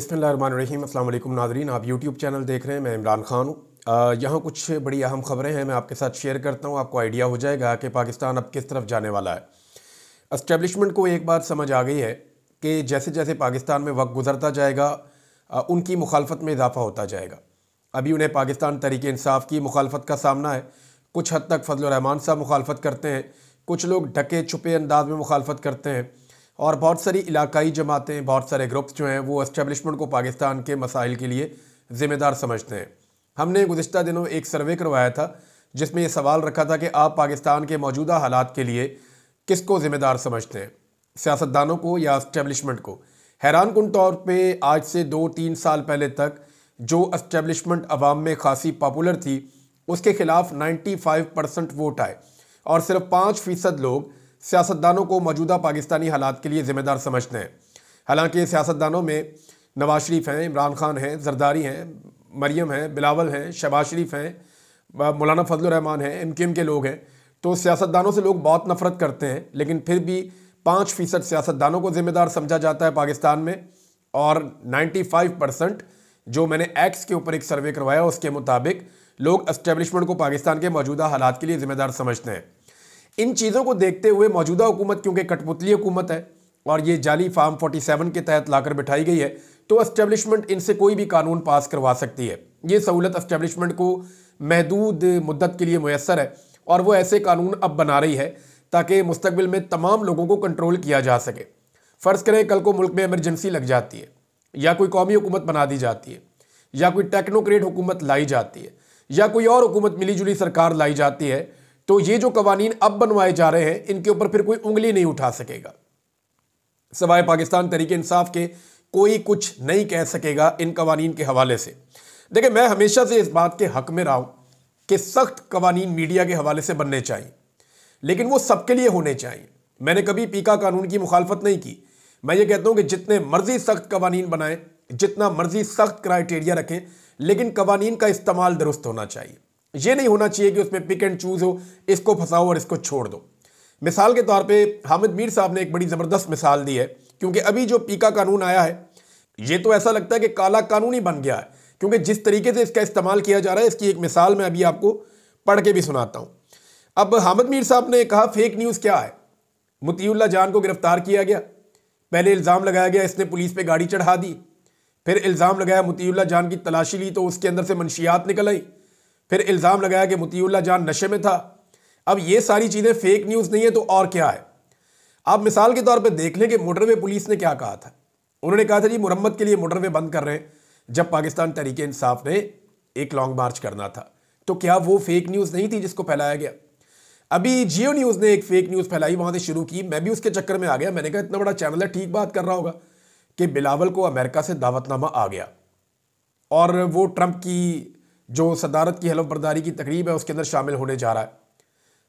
बिस्मिल्लाहिर्रहमानिर्रहीम। अस्सलाम वालेकुम नाज़रीन, आप यूट्यूब चैनल देख रहे हैं। मैं इमरान ख़ान हूँ। यहाँ कुछ बड़ी अहम ख़बरें हैं, मैं आपके साथ शेयर करता हूँ। आपको आइडिया हो जाएगा कि पाकिस्तान अब किस तरफ जाने वाला है। एस्टेब्लिशमेंट को एक बात समझ आ गई है कि जैसे जैसे पाकिस्तान में वक्त गुजरता जाएगा उनकी मुखालफत में इजाफा होता जाएगा। अभी उन्हें पाकिस्तान तहरीक इंसाफ की मुखालफत का सामना है, कुछ हद तक फजल रहमान साहब मुखालफत करते हैं, कुछ लोग ढके छुपे अंदाज में मुखालफत करते हैं, और बहुत सारी इलाकाई जमातें, बहुत सारे ग्रुप्स जो हैं वो एस्टेब्लिशमेंट को पाकिस्तान के मसाइल के लिए ज़िम्मेदार समझते हैं। हमने गुज़िश्ता दिनों एक सर्वे करवाया था जिसमें ये सवाल रखा था कि आप पाकिस्तान के मौजूदा हालात के लिए किसको ज़िम्मेदार समझते हैं, सियासतदानों को या एस्टेब्लिशमेंट को। हैरान कुन तौर पे आज से 2-3 साल पहले तक जो एस्टेब्लिशमेंट अवाम में खासी पॉपुलर थी उसके ख़िलाफ़ 95% वोट आए और सिर्फ 5% लोग सियासतदानों को मौजूदा पाकिस्तानी हालात के लिए ज़िम्मेदार समझते हैं। हालांकि सियासतदानों में नवाज शरीफ हैं, इमरान खान हैं, जरदारी हैं, मरियम हैं, बिलावल हैं, शहबाज शरीफ हैं, मौलाना फजल रहमान हैं, MKM के लोग हैं। तो सियासतदानों से लोग बहुत नफ़रत करते हैं, लेकिन फिर भी 5% सियासतदानों को ज़िम्मेदार समझा जाता है पाकिस्तान में, और 95% जो मैंने एक्स के ऊपर एक सर्वे करवाया उसके मुताबिक लोग एस्टेब्लिशमेंट को पाकिस्तान के मौजूदा हालात के लिए ज़िम्मेदार समझते हैं। इन चीज़ों को देखते हुए मौजूदा हुकूमत क्योंकि कठपुतली हुकूमत है और ये जाली फार्म 47 के तहत लाकर बिठाई गई है, तो एस्टेब्लिशमेंट इनसे कोई भी कानून पास करवा सकती है। ये सहूलत एस्टेब्लिशमेंट को महदूद मुद्दत के लिए मुयस्सर है और वो ऐसे कानून अब बना रही है ताकि मुस्तकबिल में तमाम लोगों को कंट्रोल किया जा सके। फ़र्ज़ करें कल को मुल्क में एमरजेंसी लग जाती है, या कोई कौमी हुकूमत बना दी जाती है, या कोई टेक्नोक्रेट हुकूमत लाई जाती है, या कोई और हुकूमत मिली जुली सरकार लाई जाती है, तो ये जो कवानीन अब बनवाए जा रहे हैं इनके ऊपर फिर कोई उंगली नहीं उठा सकेगा। सवाए पाकिस्तान तहरीक इंसाफ के कोई कुछ नहीं कह सकेगा इन कवानीन के हवाले से। देखिए, मैं हमेशा से इस बात के हक में रहा हूं कि सख्त कवानीन मीडिया के हवाले से बनने चाहिए, लेकिन वो सबके लिए होने चाहिए। मैंने कभी पीका कानून की मुखालफत नहीं की। मैं ये कहता हूं कि जितने मर्जी सख्त कवानीन बनाएं, जितना मर्जी सख्त क्राइटेरिया रखें, लेकिन कवानीन का इस्तेमाल दुरुस्त होना चाहिए। ये नहीं होना चाहिए कि उसमें पिक एंड चूज हो, इसको फंसाओ और इसको छोड़ दो। मिसाल के तौर पे हामिद मीर साहब ने एक बड़ी ज़बरदस्त मिसाल दी है, क्योंकि अभी जो पीका कानून आया है ये तो ऐसा लगता है कि काला कानून ही बन गया है, क्योंकि जिस तरीके से इसका इस्तेमाल किया जा रहा है इसकी एक मिसाल मैं अभी आपको पढ़ के भी सुनाता हूँ। अब हामिद मीर साहब ने कहा फेक न्यूज़ क्या है। मुतीउल्लाह जान को गिरफ्तार किया गया, पहले इल्ज़ाम लगाया गया इसने पुलिस पर गाड़ी चढ़ा दी, फिर इल्ज़ाम लगाया मुतीउल्लाह जान की तलाशी ली तो उसके अंदर से मंशियात निकल आई, फिर इल्ज़ाम लगाया कि मुतीउल्लाह जान नशे में था। अब ये सारी चीज़ें फेक न्यूज़ नहीं है तो और क्या है। आप मिसाल के तौर पे देख लें कि मोटरवे पुलिस ने क्या कहा था। उन्होंने कहा था जी मुरम्मत के लिए मोटरवे बंद कर रहे हैं, जब पाकिस्तान तहरीक इंसाफ ने एक लॉन्ग मार्च करना था। तो क्या वो फेक न्यूज़ नहीं थी जिसको फैलाया गया। अभी जियो न्यूज़ ने एक फेक न्यूज़ फैलाई, वहाँ से शुरू की, मैं भी उसके चक्कर में आ गया। मैंने कहा इतना बड़ा चैनल है, ठीक बात कर रहा होगा, कि बिलावल को अमेरिका से दावतनामा आ गया और वो ट्रंप की जो सदारत की हलफ बर्दारी की तकरीब है उसके अंदर शामिल होने जा रहा है।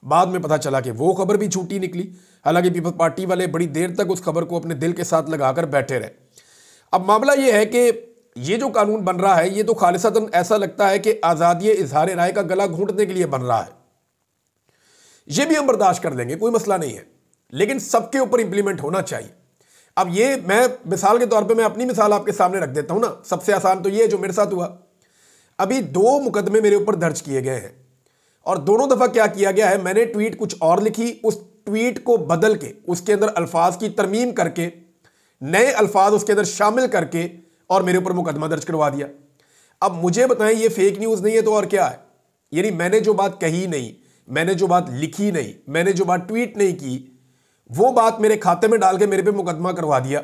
बाद में पता चला कि वो खबर भी झूठी निकली। हालांकि पीपल्स पार्टी वाले बड़ी देर तक उस खबर को अपने दिल के साथ लगाकर बैठे रहे। अब मामला ये है कि ये जो कानून बन रहा है ये तो खालिसतन ऐसा लगता है कि आज़ादी इजहार राय का गला घूंटने के लिए बन रहा है। ये भी हम बर्दाश्त कर लेंगे, कोई मसला नहीं है, लेकिन सबके ऊपर इंप्लीमेंट होना चाहिए। अब ये मैं मिसाल के तौर पर मैं अपनी मिसाल आपके सामने रख देता हूँ ना। सबसे आसान तो ये जो मेरे साथ हुआ, अभी 2 मुकदमे मेरे ऊपर दर्ज किए गए हैं और दोनों दफ़ा क्या किया गया है, मैंने ट्वीट कुछ और लिखी, उस ट्वीट को बदल के उसके अंदर अल्फाज की तरमीम करके नए अल्फाज उसके अंदर शामिल करके और मेरे ऊपर मुकदमा दर्ज करवा दिया। अब मुझे बताएं ये फेक न्यूज़ नहीं है तो और क्या है। यानी मैंने जो बात कही नहीं, मैंने जो बात लिखी नहीं, मैंने जो बात ट्वीट नहीं की, वो बात मेरे खाते में डाल के मेरे पे मुकदमा करवा दिया।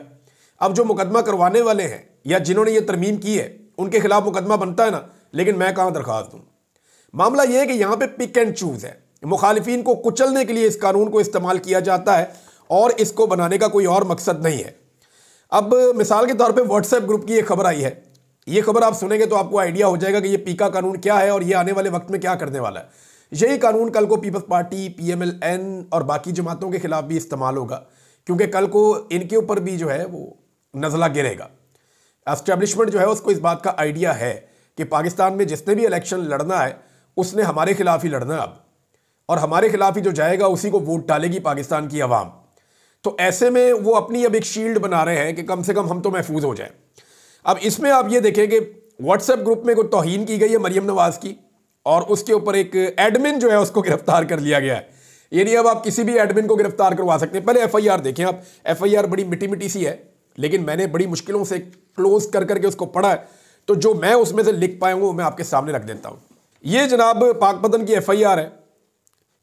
अब जो मुकदमा करवाने वाले हैं या जिन्होंने ये तरमीम की है उनके खिलाफ मुकदमा बनता है ना, लेकिन मैं कहां दरख्वास्त दूं। मामला यह है कि यहां पे पिक एंड चूज है। मुखालिफिन को कुचलने के लिए इस कानून को इस्तेमाल किया जाता है और इसको बनाने का कोई और मकसद नहीं है। अब मिसाल के तौर पे व्हाट्सएप ग्रुप की एक खबर आई है। ये खबर आप सुनेंगे तो आपको आइडिया हो जाएगा कि ये पीका कानून क्या है और ये आने वाले वक्त में क्या करने वाला है। यही कानून कल को पीपल्स पार्टी, PMLN और बाकी जमातों के खिलाफ भी इस्तेमाल होगा, क्योंकि कल को इनके ऊपर भी जो है वो नज़ला गिरेगा। एस्टेब्लिशमेंट जो है उसको इस बात का आइडिया है कि पाकिस्तान में जिसने भी इलेक्शन लड़ना है उसने हमारे खिलाफ ही लड़ना है अब, और हमारे खिलाफ ही जो जाएगा उसी को वोट डालेगी पाकिस्तान की आवाम। तो ऐसे में वो अपनी अब एक शील्ड बना रहे हैं कि कम से कम हम तो महफूज हो जाए। अब इसमें आप ये देखें कि व्हाट्सएप ग्रुप में कोई तौहीन की गई है मरियम नवाज की, और उसके ऊपर एक एडमिन जो है उसको गिरफ्तार कर लिया गया है। यानी अब आप किसी भी एडमिन को गिरफ्तार करवा सकते हैं। पहले एफआईआर देखें आप, एफआईआर बड़ी मिट्टी मिट्टी सी है, लेकिन मैंने बड़ी मुश्किलों से क्लोज कर करके उसको पढ़ा है, तो जो मैं उसमें से लिख पाया हूं वो मैं आपके सामने रख देता हूं। ये जनाब पाकपतन की एफआईआर है।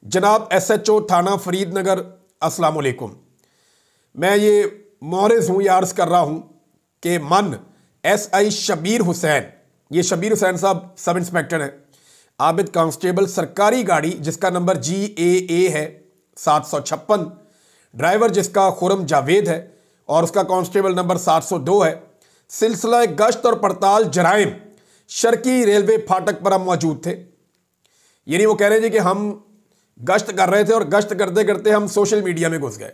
जनाब एसएचओ थाना फरीदनगर, अस्सलाम वालेकुम। मैं ये मोहरज हूं, या अर्ज कर रहा हूं कि मन एसआई शबीर हुसैन, ये शबीर हुसैन साहब सब इंस्पेक्टर हैं, आबिद कांस्टेबल, सरकारी गाड़ी जिसका नंबर GAA है 756, ड्राइवर जिसका खुरम जावेद है और उसका कांस्टेबल नंबर 702 है। सिलसिला गश्त और पड़ताल जराइम, शर्की रेलवे फाटक पर हम मौजूद थे। यानी वो कह रहे थे कि हम गश्त कर रहे थे और गश्त करते करते हम सोशल मीडिया में घुस गए।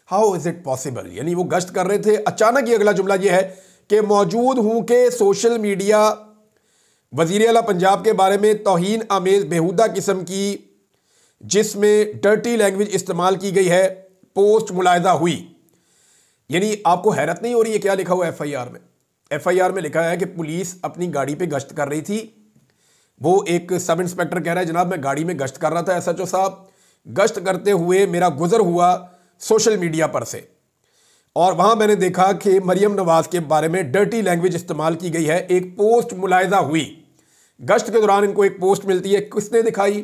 How is it possible? यानी वो गश्त कर रहे थे, अचानक ही अगला जुमला ये है कि मौजूद हूं कि सोशल मीडिया वजीर आला पंजाब के बारे में तौहीन आमेज बेहुदा किस्म की, जिसमें डर्टी लैंग्वेज इस्तेमाल की गई है, पोस्ट मुलाहिजा हुई। यानी आपको हैरत नहीं हो रही है क्या लिखा हुआ है एफआईआर में? एफआईआर में लिखा है कि पुलिस अपनी गाड़ी पे गश्त कर रही थी। वो एक सब इंस्पेक्टर कह रहा है जनाब मैं गाड़ी में गश्त कर रहा था, एसएचओ साहब, गश्त करते हुए मेरा गुजर हुआ सोशल मीडिया पर से, और वहां मैंने देखा कि मरियम नवाज के बारे में डर्टी लैंग्वेज इस्तेमाल की गई है, एक पोस्ट मुलाहिजा हुई। गश्त के दौरान इनको एक पोस्ट मिलती है, किसने दिखाई,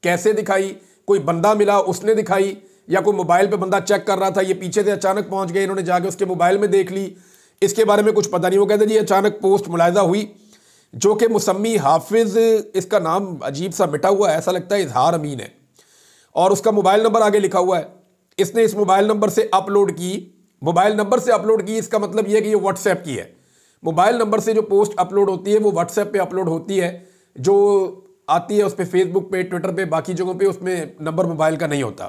कैसे दिखाई, कोई बंदा मिला उसने दिखाई, या कोई मोबाइल पे बंदा चेक कर रहा था, ये पीछे से अचानक पहुंच गए, इन्होंने जाके उसके मोबाइल में देख ली, इसके बारे में कुछ पता नहीं। वो कहते जी अचानक पोस्ट मुलाहिजा हुई, जो कि मुसम्मी हाफिज, इसका नाम अजीब सा मिटा हुआ है, ऐसा लगता है इजहार अमीन है, और उसका मोबाइल नंबर आगे लिखा हुआ है। इसने इस मोबाइल नंबर से अपलोड की, मोबाइल नंबर से अपलोड की, इसका मतलब यह कि ये व्हाट्सएप की है। मोबाइल नंबर से जो पोस्ट अपलोड होती है वो व्हाट्सएप पे अपलोड होती है, जो आती है उस पर फेसबुक पे, ट्विटर पे, बाकी जगहों पे उसमें नंबर मोबाइल का नहीं होता।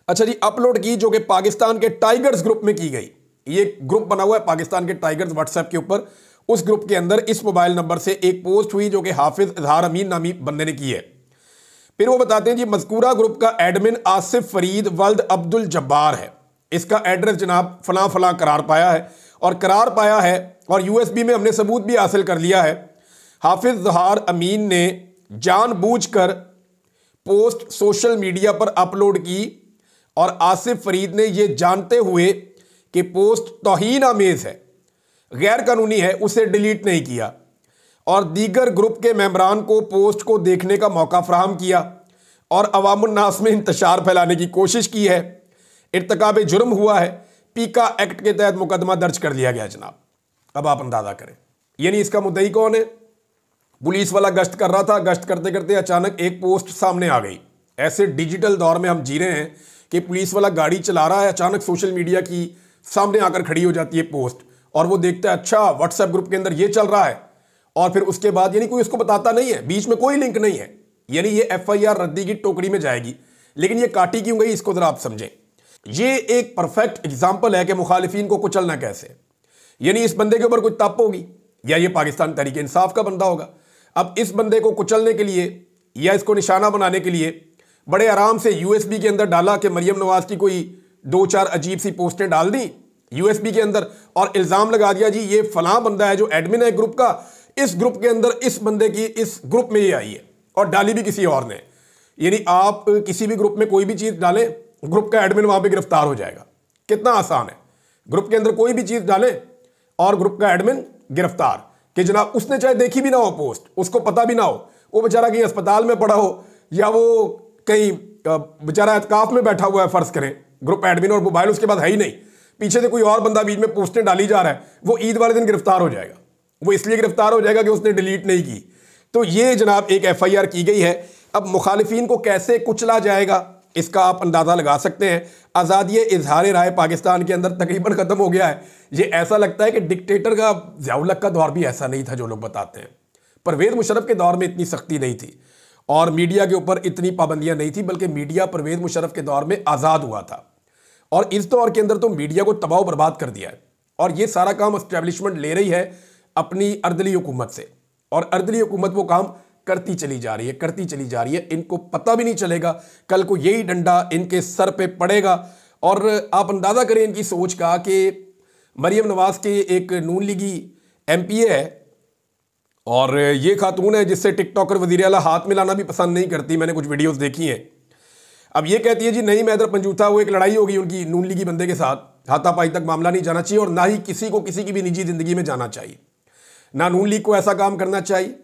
अच्छा जी, अपलोड की जो कि पाकिस्तान के टाइगर्स ग्रुप में की गई। ये ग्रुप बना हुआ है पाकिस्तान के टाइगर्स व्हाट्सएप के ऊपर, उस ग्रुप के अंदर इस मोबाइल नंबर से एक पोस्ट हुई जो कि हाफिज इजहार अमीन नामी बंदे ने की है। फिर वो बताते हैं जी मज़कूरा ग्रुप का एडमिन आसिफ फरीद वल्द अब्दुल जब्बार है। इसका एड्रेस जनाब फलां फलां करार पाया है, और करार पाया है और यूएसबी में हमने सबूत भी हासिल कर लिया है। हाफिज इजहार अमीन ने जानबूझकर पोस्ट सोशल मीडिया पर अपलोड की, और आसिफ फरीद ने यह जानते हुए कि पोस्ट तौहीन आमेज है, गैर कानूनी है, उसे डिलीट नहीं किया, और दीगर ग्रुप के मेंबरान को पोस्ट को देखने का मौका फराहम किया और अवामुन्नास में इंतशार फैलाने की कोशिश की है। इर्तिकाब जुर्म हुआ है, पीका एक्ट के तहत मुकदमा दर्ज कर लिया गया जनाब। अब आप अंदाजा करें, यानी इसका मुद्दई कौन है? पुलिस वाला गश्त कर रहा था, गश्त करते करते अचानक एक पोस्ट सामने आ गई। ऐसे डिजिटल दौर में हम जी रहे हैं कि पुलिस वाला गाड़ी चला रहा है, अचानक सोशल मीडिया की सामने आकर खड़ी हो जाती है पोस्ट, और वो देखता है अच्छा व्हाट्सएप ग्रुप के अंदर ये चल रहा है, और फिर उसके बाद यानी कोई उसको बताता नहीं है, बीच में कोई लिंक नहीं है, यानी ये एफआईआर रद्दी की टोकरी में जाएगी। लेकिन ये काटी क्यों गई, इसको जरा आप समझें। ये एक परफेक्ट एग्जाम्पल है कि मुखालिफिन को कुचलना कैसे। यानी इस बंदे के ऊपर कोई तप होगी, या ये पाकिस्तान तहरीक इंसाफ का बंदा होगा। अब इस बंदे को कुचलने के लिए या इसको निशाना बनाने के लिए बड़े आराम से यूएसबी के अंदर डाला कि मरियम नवाज की कोई 2-4 अजीब सी पोस्टें डाल दी यूएसबी के अंदर, और इल्जाम लगा दिया जी ये फलां बंदा है जो एडमिन है ग्रुप का, इस ग्रुप के अंदर इस बंदे की इस ग्रुप में ये आई है, और डाली भी किसी और ने। यानी आप किसी भी ग्रुप में कोई भी चीज डालें, ग्रुप का एडमिन वहां पे गिरफ्तार हो जाएगा। कितना आसान है, ग्रुप के अंदर कोई भी चीज डालें और ग्रुप का एडमिन गिरफ्तार, कि जनाब उसने चाहे देखी भी ना हो पोस्ट, उसको पता भी ना हो, वो बेचारा कहीं अस्पताल में पड़ा हो, या वो कहीं बेचारा एतकाफ में बैठा हुआ है, फर्ज करें, ग्रुप एडमिन और मोबाइल उसके बाद है ही नहीं, पीछे से कोई और बंदा बीच में पोस्टें डाली जा रहा है, वो ईद वाले दिन गिरफ्तार हो जाएगा। वो इसलिए गिरफ्तार हो जाएगा कि उसने डिलीट नहीं की। तो ये जनाब एक एफआईआर की गई है। अब मुखालिफिन को कैसे कुचला जाएगा इसका आप अंदाजा लगा सकते हैं। आज़ादी इजहार राय पाकिस्तान के अंदर तकरीबन खत्म हो गया है। ये ऐसा लगता है कि डिक्टेटर का ज़ियाउल हक का दौर भी ऐसा नहीं था जो लोग बताते हैं। परवेज़ मुशर्रफ के दौर में इतनी सख्ती नहीं थी और मीडिया के ऊपर इतनी पाबंदियां नहीं थी, बल्कि मीडिया परवेज़ मुशर्रफ के दौर में आज़ाद हुआ था, और इस दौर के अंदर तो मीडिया को तबाह बर्बाद कर दिया है। और ये सारा काम एस्टेब्लिशमेंट ले रही है अपनी अर्दली हुकूमत से, और अर्दली हुकूमत वो काम करती चली जा रही है, करती चली जा रही है। इनको पता भी नहीं चलेगा, कल को यही डंडा इनके सर पे पड़ेगा। और आप अंदाज़ा करें इनकी सोच का कि मरियम नवाज के एक नून लीगी एमपीए है और ये खातून है जिससे टिकटॉकर वज़ीर आला हाथ मिलाना भी पसंद नहीं करती। मैंने कुछ वीडियोस देखी हैं। अब ये कहती है जी नहीं मैदर पंजूथा, वो एक लड़ाई होगी उनकी नून लीगी बंदे के साथ, हाथापाई तक मामला नहीं जाना चाहिए और ना ही किसी को किसी की भी निजी जिंदगी में जाना चाहिए। ना नून लीग को ऐसा काम करना चाहिए,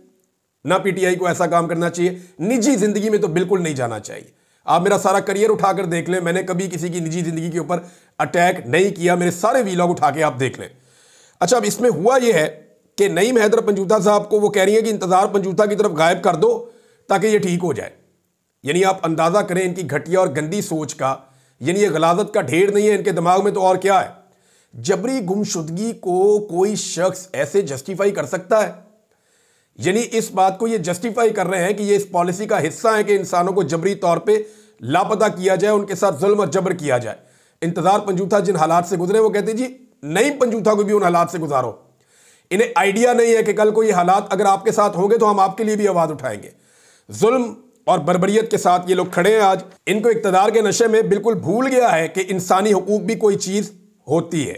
ना पीटीआई को ऐसा काम करना चाहिए। निजी जिंदगी में तो बिल्कुल नहीं जाना चाहिए। आप मेरा सारा करियर उठाकर देख लें, मैंने कभी किसी की निजी जिंदगी के ऊपर अटैक नहीं किया। मेरे सारे वीलॉग उठा के आप देख लें। अच्छा, अब इसमें हुआ यह है कि नईम हैदर पंजूथा साहब को वो कह रही है कि इंतजार पंजूथा की तरफ गायब कर दो ताकि ये ठीक हो जाए। यानी आप अंदाजा करें इनकी घटिया और गंदी सोच का। यानी ये गलाजत का ढेर नहीं है इनके दिमाग में तो और क्या है। जबरी गुमशुदगी को कोई शख्स ऐसे जस्टिफाई कर सकता है? यानी इस बात को ये जस्टिफाई कर रहे हैं कि ये इस पॉलिसी का हिस्सा है कि इंसानों को जबरी तौर पे लापता किया जाए, उनके साथ जुल्म और जबर किया जाए। इंतजार पंजूथा जिन हालात से गुजरे वो कहते जी नईम पंजूथा को भी उन हालात से गुजारो। इन्हें आइडिया नहीं है कि कल को ये हालात अगर आपके साथ होंगे तो हम आपके लिए भी आवाज उठाएंगे। जुल्म और बर्बरियत के साथ ये लोग खड़े हैं आज। इनको इक्तदार के नशे में बिल्कुल भूल गया है कि इंसानी हुकूक भी कोई चीज होती है।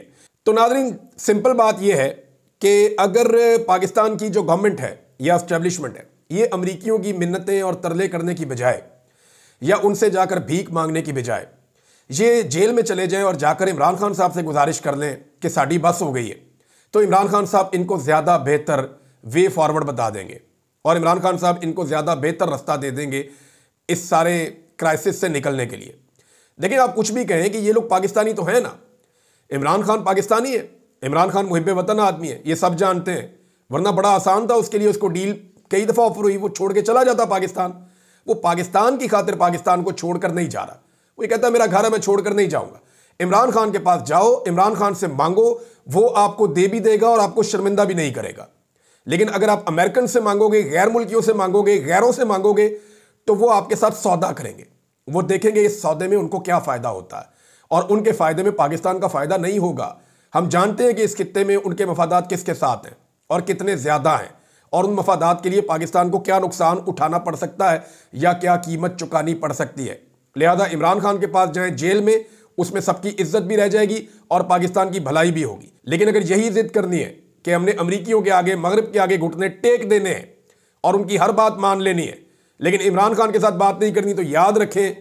तो नाज़रीन, सिंपल बात यह है कि अगर पाकिस्तान की जो गवर्नमेंट है या एस्टेब्लिशमेंट है, ये अमरीकियों की मिन्नतें और तरले करने की बजाय या उनसे जाकर भीख मांगने की बजाय ये जेल में चले जाएं और जाकर इमरान खान साहब से गुजारिश कर लें कि साड़ी बस हो गई है, तो इमरान खान साहब इनको ज़्यादा बेहतर वे फॉरवर्ड बता देंगे और इमरान खान साहब इनको ज़्यादा बेहतर रास्ता दे देंगे इस सारे क्राइसिस से निकलने के लिए। लेकिन आप कुछ भी कहें कि ये लोग पाकिस्तानी तो हैं ना, इमरान खान पाकिस्तानी है, इमरान खान मुहिब्बे वतन आदमी है, ये सब जानते हैं। वरना बड़ा आसान था उसके लिए, उसको डील कई दफ़ा ऑफर हुई, वो छोड़ के चला जाता पाकिस्तान। वो पाकिस्तान की खातिर पाकिस्तान को छोड़कर नहीं जा रहा। वो कहता है मेरा घर है, मैं छोड़कर नहीं जाऊंगा। इमरान खान के पास जाओ, इमरान खान से मांगो, वो आपको दे भी देगा और आपको शर्मिंदा भी नहीं करेगा। लेकिन अगर आप अमेरिकन से मांगोगे, गैर मुल्कियों से मांगोगे, गैरों से मांगोगे, तो वो आपके साथ सौदा करेंगे। वो देखेंगे इस सौदे में उनको क्या फ़ायदा होता है और उनके फ़ायदे में पाकिस्तान का फ़ायदा नहीं होगा। हम जानते हैं कि इस खित्ते में उनके मफादात किसके साथ हैं और कितने ज़्यादा हैं और उन मफादात के लिए पाकिस्तान को क्या नुकसान उठाना पड़ सकता है या क्या कीमत चुकानी पड़ सकती है। लिहाजा इमरान खान के पास जाएं जेल में, उसमें सबकी इज्जत भी रह जाएगी और पाकिस्तान की भलाई भी होगी। लेकिन अगर यही जिद करनी है कि हमने अमरीकियों के आगे, मगरब के आगे घुटने टेक देने हैं और उनकी हर बात मान लेनी है, लेकिन इमरान खान के साथ बात नहीं करनी, तो याद रखें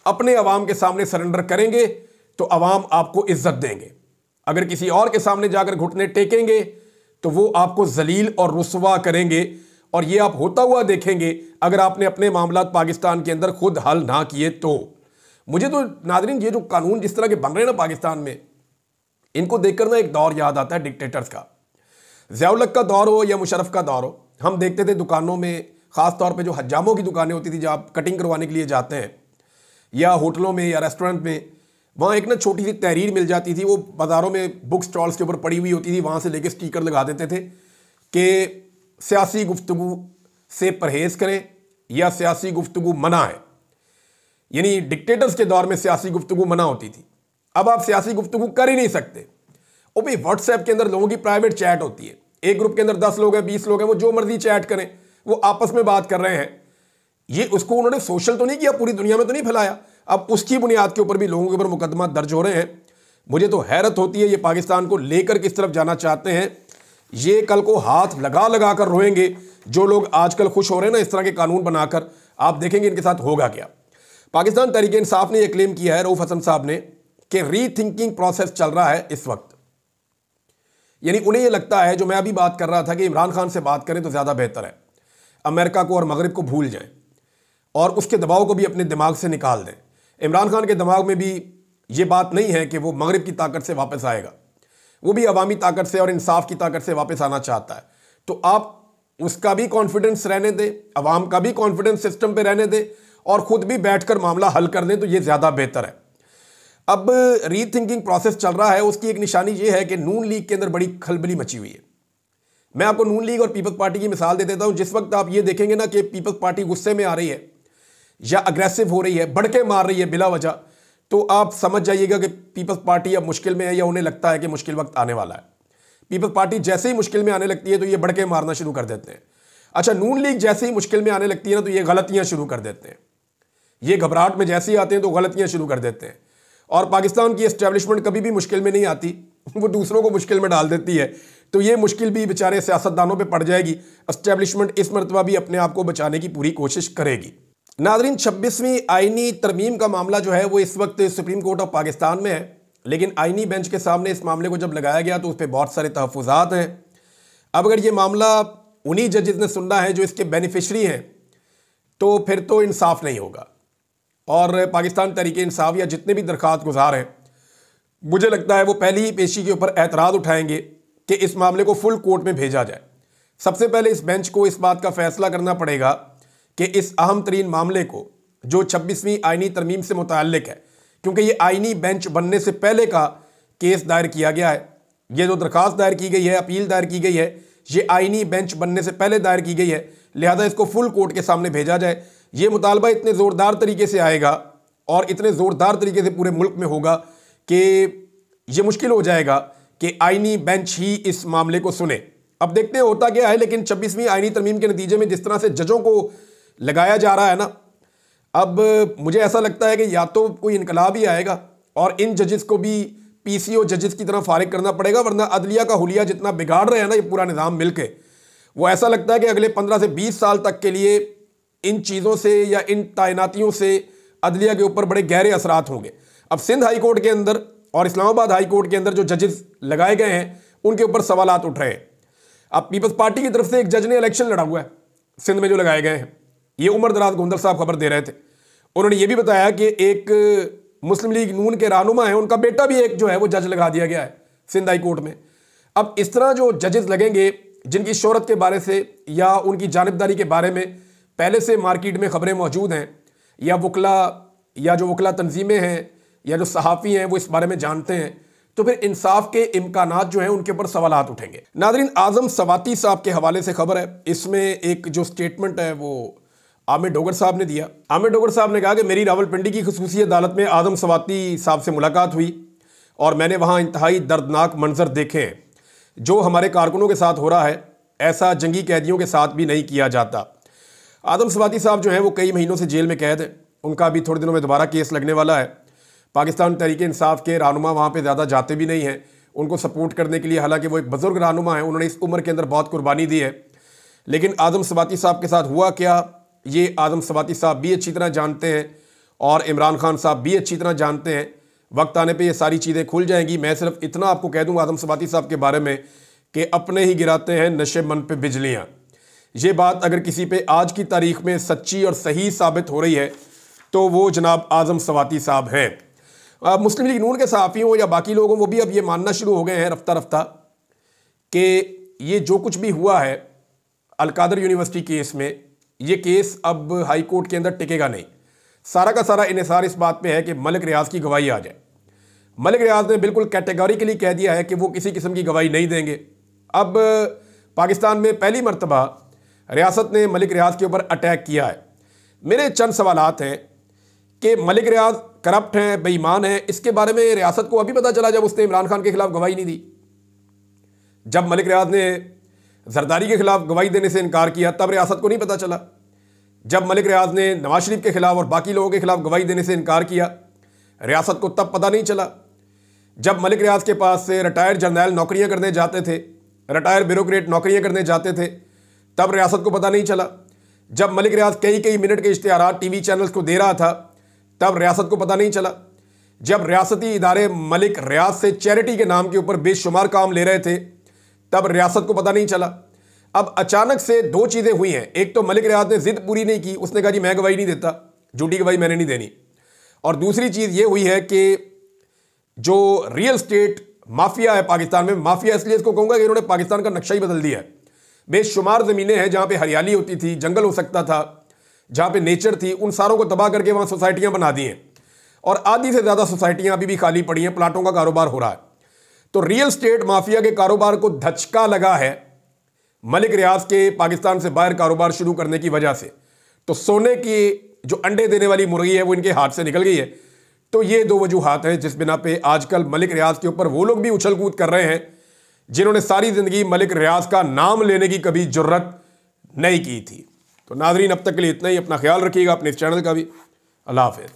अपने अवाम के सामने सरेंडर करेंगे तो अवाम आपको इज्जत देंगे। अगर किसी और के सामने जाकर घुटने टेकेंगे तो वो आपको जलील और रुसवा करेंगे और ये आप होता हुआ देखेंगे अगर आपने अपने मामलात पाकिस्तान के अंदर खुद हल ना किए तो। मुझे तो नाज़रीन ये जो कानून जिस तरह के बन रहे हैं ना पाकिस्तान में, इनको देखकर ना एक दौर याद आता है डिक्टेटर्स का। ज़िया-उल-हक का दौर हो या मुशर्रफ का दौर हो, हम देखते थे दुकानों में, ख़ास तौर पे जो हज्जामों की दुकानें होती थी जहाँ आप कटिंग करवाने के लिए जाते हैं, या होटलों में या रेस्टोरेंट में, वहाँ एक ना छोटी सी तहरीर मिल जाती थी। वो बाज़ारों में बुक स्टॉल्स के ऊपर पड़ी हुई होती थी, वहाँ से लेके स्टिकर लगा देते थे कि सियासी गुफ्तगू से परहेज़ करें या सियासी गुफ्तगू मना है। यानी डिक्टेटर्स के दौर में सियासी गुफ्तगू मना होती थी। अब आप सियासी गुफ्तगू कर ही नहीं सकते। वो भी व्हाट्सएप के अंदर लोगों की प्राइवेट चैट होती है, एक ग्रुप के अंदर 10 लोग हैं, 20 लोग हैं, वो जो मर्जी चैट करें, वो आपस में बात कर रहे हैं। ये उसको उन्होंने सोशल तो नहीं किया, पूरी दुनिया में तो नहीं फैलाया। अब उसकी बुनियाद के ऊपर भी लोगों के ऊपर मुकदमा दर्ज हो रहे हैं। मुझे तो हैरत होती है ये पाकिस्तान को लेकर किस तरफ जाना चाहते हैं। ये कल को हाथ लगा लगा कर रोएंगे जो लोग आजकल खुश हो रहे हैं ना इस तरह के कानून बनाकर। आप देखेंगे इनके साथ होगा क्या। पाकिस्तान तहरीक इंसाफ ने यह क्लेम किया है, रऊफ हसन साहब ने, कि रीथिंकिंग प्रोसेस चल रहा है इस वक्त। यानी उन्हें यह लगता है, जो मैं अभी बात कर रहा था, कि इमरान खान से बात करें तो ज़्यादा बेहतर है, अमेरिका को और मगरब को भूल जाएं और उसके दबाव को भी अपने दिमाग से निकाल दें। इमरान खान के दिमाग में भी ये बात नहीं है कि वो मगरब की ताकत से वापस आएगा, वो भी अवामी ताकत से और इंसाफ की ताकत से वापस आना चाहता है। तो आप उसका भी कॉन्फिडेंस रहने दें, अवाम का भी कॉन्फिडेंस सिस्टम पे रहने दें और ख़ुद भी बैठकर मामला हल कर दें, तो ये ज़्यादा बेहतर है। अब रीथिंकिंग प्रोसेस चल रहा है, उसकी एक निशानी ये है कि नून लीग के अंदर बड़ी खलबली मची हुई है। मैं आपको नून लीग और पीपल्स पार्टी की मिसाल दे देता हूँ। जिस वक्त आप ये देखेंगे ना कि पीपल्स पार्टी गुस्से में आ रही है या अग्रेसिव हो रही है, बढ़के मार रही है बिला वजह, तो आप समझ जाइएगा कि पीपल्स पार्टी अब मुश्किल में है या उन्हें लगता है कि मुश्किल वक्त आने वाला है। पीपल्स पार्टी जैसे ही मुश्किल में आने लगती है तो ये बढ़के मारना शुरू कर देते हैं। अच्छा, नून लीग जैसे ही मुश्किल में आने लगती है ना तो ये गलतियां शुरू कर देते हैं। ये घबराहट में जैसे ही आते हैं तो गलतियां शुरू कर देते हैं। और पाकिस्तान की एस्टेब्लिशमेंट कभी भी मुश्किल में नहीं आती, वो दूसरों को मुश्किल में डाल देती है, तो ये मुश्किल भी बेचारे सियासतदानों पे पड़ जाएगी। एस्टेब्लिशमेंट इस मरतबा भी अपने आप को बचाने की पूरी कोशिश करेगी। नाज़रीन, 26वीं आईनी तरमीम का मामला जो है वो इस वक्त सुप्रीम कोर्ट ऑफ पाकिस्तान में है, लेकिन आईनी बेंच के सामने इस मामले को जब लगाया गया तो उस पर बहुत सारे तहफ़्फ़ुज़ात हैं। अब अगर ये मामला उन्हीं जजेस ने सुनना है जो इसके बेनिफिशरी हैं, तो फिर तो इंसाफ नहीं होगा। और पाकिस्तान तहरीक इंसाफ या जितने भी दरख्वास्त गुजार हैं, मुझे लगता है वो पहली ही पेशी के ऊपर एतराज़ उठाएंगे कि इस मामले को फुल कोर्ट में भेजा जाए। सबसे पहले इस बेंच को इस बात का फैसला करना पड़ेगा कि इस अहम तरीन मामले को, जो 26वीं आईनी तरमीम से मुताल्लिक है, क्योंकि ये आईनी बेंच बनने से पहले का केस दायर किया गया है, ये जो दरख्वास्त दायर की गई है, अपील दायर की गई है, ये आईनी बेंच बनने से पहले दायर की गई है, लिहाजा इसको फुल कोर्ट के सामने भेजा जाए। ये मुतालबा इतने ज़ोरदार तरीके से आएगा और इतने ज़ोरदार तरीके से पूरे मुल्क में होगा कि ये मुश्किल हो जाएगा कि आईनी बेंच ही इस मामले को सुने। अब देखते हैं होता क्या है, लेकिन 26वीं आईनी तरमीम के नतीजे में जिस तरह से जजों को लगाया जा रहा है ना, अब मुझे ऐसा लगता है कि या तो कोई इनकलाब ही आएगा और इन जजेस को भी पीसीओ जजेस की तरह फारिग करना पड़ेगा, वरना अदलिया का हुलिया जितना बिगाड़ रहे हैं ना ये पूरा निज़ाम मिलके, वो ऐसा लगता है कि अगले 15 से 20 साल तक के लिए इन चीज़ों से या इन तैनातियों से अदलिया के ऊपर बड़े गहरे असरात होंगे। अब सिंध हाई कोर्ट के अंदर और इस्लामाबाद हाई कोर्ट के अंदर जो जजेस लगाए गए हैं उनके ऊपर सवालात उठ रहे हैं। अब पीपल्स पार्टी की तरफ से एक जज ने इलेक्शन लड़ा हुआ है सिंध में जो लगाए गए हैं, ये उमर दराज गोंदल साहब खबर दे रहे थे। उन्होंने ये भी बताया कि एक मुस्लिम लीग नून के रहनुमा है, उनका बेटा भी एक जो है वो जज लगा दिया गया है सिंध हाई कोर्ट में। अब इस तरह जो जजेस लगेंगे जिनकी शोहरत के बारे से या उनकी जानिबदारी के बारे में पहले से मार्केट में खबरें मौजूद हैं, या वकला या जो वकला तंजीमें हैं या जो सहाफ़ी हैं वो इस बारे में जानते हैं, तो फिर इंसाफ के इम्कानात जो हैं उनके ऊपर सवालात उठेंगे। नाज़रीन, आज़म सवाती साहब के हवाले से खबर है, इसमें एक जो स्टेटमेंट है वो आमिर डोगर साहब ने दिया। आमिर डोगर साहब ने कहा कि मेरी रावलपिंडी की खुसूसी अदालत में आज़म सवाती साहब से मुलाकात हुई और मैंने वहाँ इंतहाई दर्दनाक मंजर देखे हैं। जो हमारे कारकुनों के साथ हो रहा है ऐसा जंगी कैदियों के साथ भी नहीं किया जाता। आज़म सवाती साहब जो हैं वो कई महीनों से जेल में कैद है, उनका अभी थोड़े दिनों में दोबारा केस लगने वाला है। पाकिस्तान तहरीक इंसाफ के रहनुमा वहाँ पे ज़्यादा जाते भी नहीं हैं उनको सपोर्ट करने के लिए, हालांकि वो एक बुज़ुर्ग रहनुमा है, उन्होंने इस उम्र के अंदर बहुत कुर्बानी दी है। लेकिन आज़म सवाती साहब के साथ हुआ क्या, ये आज़म सवाती साहब भी अच्छी तरह जानते हैं और इमरान खान साहब भी अच्छी तरह जानते हैं। वक्त आने पे ये सारी चीज़ें खुल जाएंगी। मैं सिर्फ इतना आपको कह दूँ आज़म सवाती साहब के बारे में कि अपने ही गिराते हैं नशे मन पे बिजलियाँ। ये बात अगर किसी पे आज की तारीख में सच्ची और सही साबित हो रही है तो वो जनाब आज़म सवाती साहब हैं। मुस्लिम लीग नून के सहाफ़ी हों या बाकी लोग हों, वो भी अब ये मानना शुरू हो गए हैं रफ्ता रफ्ता कि ये जो कुछ भी हुआ है अलकादर यूनिवर्सिटी केस में, ये केस अब हाई कोर्ट के अंदर टिकेगा नहीं। सारा का सारा इन्हिसार इस बात पे है कि मलिक रियाज की गवाही आ जाए। मलिक रियाज ने बिल्कुल कैटेगोरिकली कह दिया है कि वो किसी किस्म की गवाही नहीं देंगे। अब पाकिस्तान में पहली मरतबा रियासत ने मलिक रियाज के ऊपर अटैक किया है। मेरे चंद सवालात हैं कि मलिक रियाज करप्ट हैं, बेईमान हैं, इसके बारे में रियासत को अभी पता चला जब उसने इमरान खान के खिलाफ गवाही नहीं दी। जब मलिक रियाज ने जरदारी के खिलाफ गवाही देने से इनकार किया तब रियासत को नहीं पता चला। जब मलिक रियाज ने नवाज शरीफ के खिलाफ और बाकी लोगों के खिलाफ गवाही देने से इनकार किया रियासत को तब पता नहीं चला। जब मलिक रियाज के पास से रिटायर्ड जर्नैल नौकरियां करने जाते थे, रिटायर्ड ब्यूरोक्रेट नौकरियां करने जाते थे, तब रियासत को पता नहीं चला। जब मलिक रियाज कई कई मिनट के इश्तिहारात टीवी चैनल्स को दे रहा था तब रियासत को पता नहीं चला। जब रियासती इदारे मलिक रियाज से चैरिटी के नाम के ऊपर बेशुमार काम ले रहे थे तब रियासत को पता नहीं चला। अब अचानक से दो चीज़ें हुई हैं। एक तो मलिक रियाज ने जिद पूरी नहीं की, उसने कहा जी मैं गवाही नहीं देता, झूठी गवाही मैंने नहीं देनी। और दूसरी चीज़ ये हुई है कि जो रियल स्टेट माफिया है पाकिस्तान में, माफिया इसलिए इसको कहूँगा कि इन्होंने पाकिस्तान का नक्शा ही बदल दिया है। बेशुमार ज़मीनें हैं जहाँ पे हरियाली होती थी, जंगल हो सकता था, जहाँ पे नेचर थी, उन सारों को तबाह करके वहाँ सोसाइटियाँ बना दी हैं और आधी से ज़्यादा सोसाइटियाँ अभी भी खाली पड़ी हैं, प्लाटों का कारोबार हो रहा है। तो रियल स्टेट माफिया के कारोबार को धचका लगा है मलिक रियाज के पाकिस्तान से बाहर कारोबार शुरू करने की वजह से। तो सोने की जो अंडे देने वाली मुर्गी है वो इनके हाथ से निकल गई है। तो ये दो वजूहात हैं जिस बिना पे आजकल मलिक रियाज के ऊपर वो लोग भी उछल कूद कर रहे हैं जिन्होंने सारी ज़िंदगी मलिक रियाज का नाम लेने की कभी जुर्रत नहीं की थी। तो नाज़रीन, अब तक के लिए इतना ही। अपना ख्याल रखिएगा, अपने इस चैनल का भी। अल्लाह हाफ़िज़।